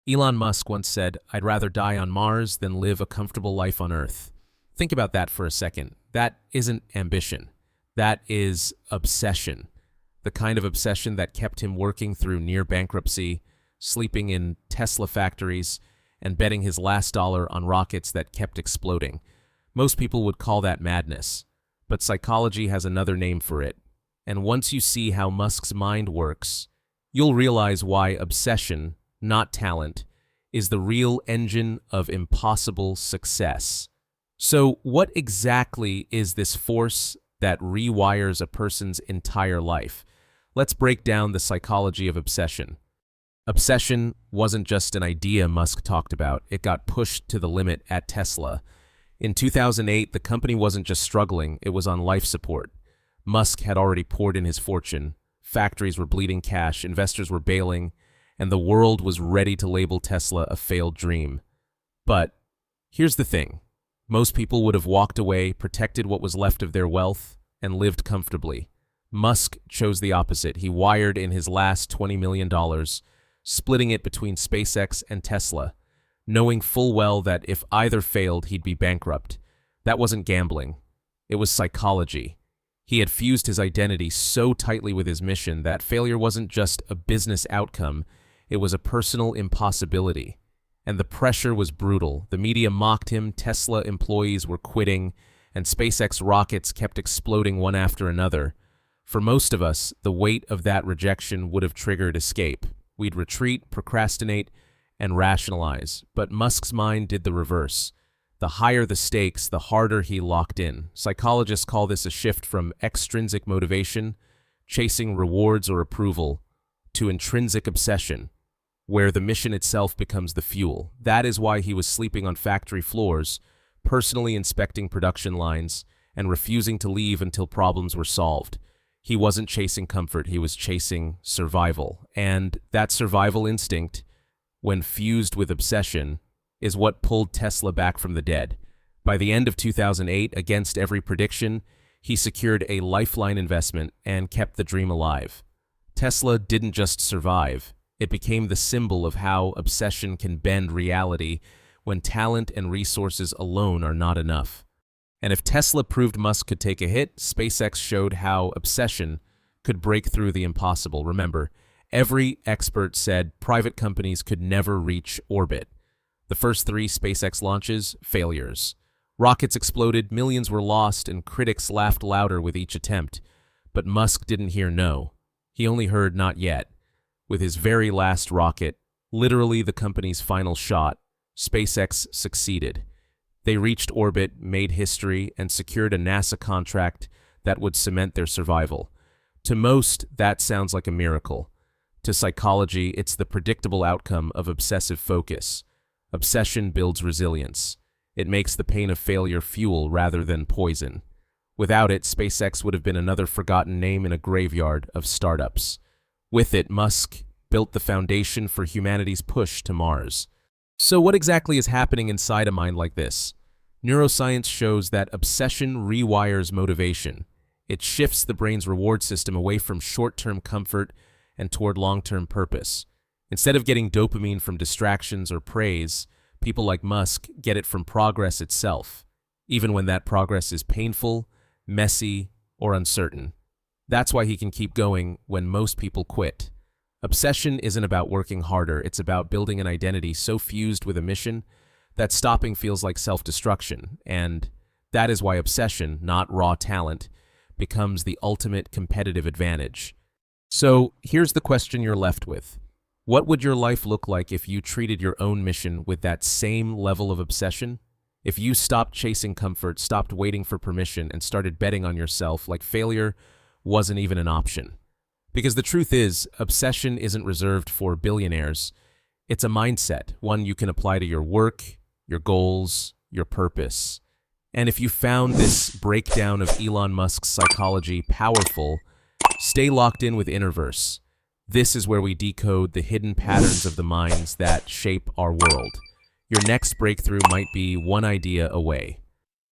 Elon Musk once said, "I'd rather die on Mars than live a comfortable life on Earth." Think about that for a second. That isn't ambition. That is obsession. The kind of obsession that kept him working through near bankruptcy, sleeping in Tesla factories, and betting his last dollar on rockets that kept exploding. Most people would call that madness, but psychology has another name for it. And once you see how Musk's mind works, you'll realize why obsession, not talent, is the real engine of impossible success. So, what exactly is this force that rewires a person's entire life? Let's break down the psychology of obsession. Obsession wasn't just an idea Musk talked about, it got pushed to the limit at Tesla. In 2008, the company wasn't just struggling, it was on life support. Musk had already poured in his fortune, factories were bleeding cash, investors were bailing, and the world was ready to label Tesla a failed dream. But here's the thing. Most people would have walked away, protected what was left of their wealth, and lived comfortably. Musk chose the opposite. He wired in his last $20 million, splitting it between SpaceX and Tesla, knowing full well that if either failed, he'd be bankrupt. That wasn't gambling. It was psychology. He had fused his identity so tightly with his mission that failure wasn't just a business outcome, it was a personal impossibility. And the pressure was brutal. The media mocked him, Tesla employees were quitting, and SpaceX rockets kept exploding one after another. For most of us, the weight of that rejection would have triggered escape. We'd retreat, procrastinate, and rationalize. But Musk's mind did the reverse. The higher the stakes, the harder he locked in. Psychologists call this a shift from extrinsic motivation, chasing rewards or approval, to intrinsic obsession, where the mission itself becomes the fuel. That is why he was sleeping on factory floors, personally inspecting production lines, and refusing to leave until problems were solved. He wasn't chasing comfort, he was chasing survival. And that survival instinct, when fused with obsession, is what pulled Tesla back from the dead. By the end of 2008, against every prediction, he secured a lifeline investment and kept the dream alive. Tesla didn't just survive. It became the symbol of how obsession can bend reality when talent and resources alone are not enough. And if Tesla proved Musk could take a hit, SpaceX showed how obsession could break through the impossible. Remember, every expert said private companies could never reach orbit. The first 3 SpaceX launches, failures. Rockets exploded, millions were lost, and critics laughed louder with each attempt. But Musk didn't hear no. He only heard not yet. With his very last rocket, literally the company's final shot, SpaceX succeeded. They reached orbit, made history, and secured a NASA contract that would cement their survival. To most, that sounds like a miracle. To psychology, it's the predictable outcome of obsessive focus. Obsession builds resilience. It makes the pain of failure fuel rather than poison. Without it, SpaceX would have been another forgotten name in a graveyard of startups. With it, Musk built the foundation for humanity's push to Mars. So what exactly is happening inside a mind like this? Neuroscience shows that obsession rewires motivation. It shifts the brain's reward system away from short-term comfort and toward long-term purpose. Instead of getting dopamine from distractions or praise, people like Musk get it from progress itself, even when that progress is painful, messy, or uncertain. That's why he can keep going when most people quit. Obsession isn't about working harder, it's about building an identity so fused with a mission that stopping feels like self-destruction. And that is why obsession, not raw talent, becomes the ultimate competitive advantage. So here's the question you're left with. What would your life look like if you treated your own mission with that same level of obsession? If you stopped chasing comfort, stopped waiting for permission, and started betting on yourself like failure wasn't even an option. Because the truth is, obsession isn't reserved for billionaires. It's a mindset, one you can apply to your work, your goals, your purpose. And if you found this breakdown of Elon Musk's psychology powerful, stay locked in with Innerverse. This is where we decode the hidden patterns of the minds that shape our world. Your next breakthrough might be one idea away.